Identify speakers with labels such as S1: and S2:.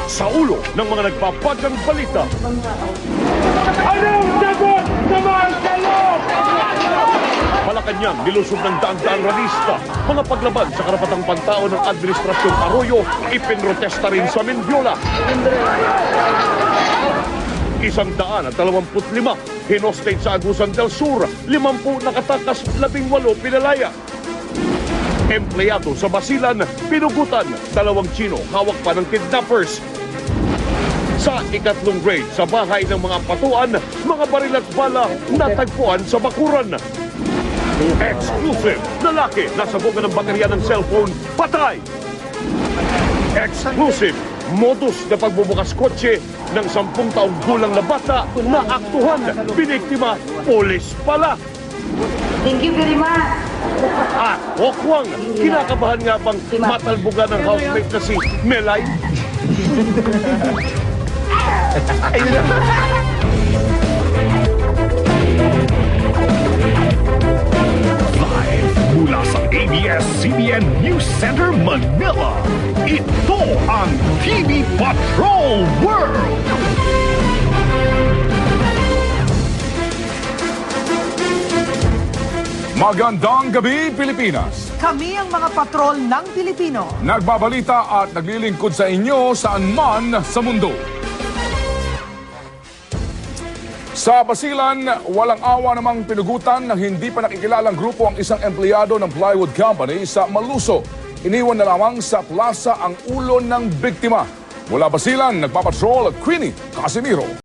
S1: Sa ulo ng mga nagbabagang balita.
S2: Anong sagot sa mga salok?
S1: Malacanang nilusog ng daan-daang ralista. Mga paglaban sa karapatang pantao ng Administrasyong Arroyo, ipinrotesta rin sa Mendiola. 125 hinostate sa Agusan del Sur, 50 nakatakas, 18 pinalaya. Empleyado sa Basilan, pinugutan, 2 Chino, hawak pa ng kidnappers. Sa ikatlong grade, sa bahay ng mga patuan, mga baril at bala natagpuan sa bakuran. Exclusive, lalaki nasabog ng baterya ng cellphone, patay. Exclusive, modus na pagbubukas kotse ng 10 taong gulang na bata na aktuhan, biniktima, polis pala.
S3: Thank you very much.
S1: At Hokwang, kinakabahan nga bang matalbugan ng housemate na si Melay?
S4: Live mula sa ABS-CBN News Center, Manila. Ito ang TV Patrol World!
S5: Magandang gabi, Pilipinas!
S6: Kami ang mga patrol ng Pilipino.
S5: Nagbabalita at naglilingkod sa inyo saan man sa mundo. Sa Basilan, walang awa namang pinugutan ng hindi pa nakikilalang grupo ang isang empleyado ng plywood company sa Maluso. Iniwan na lamang sa plaza ang ulo ng biktima. Mula Basilan, nagpapatrol at Queenie Casimiro.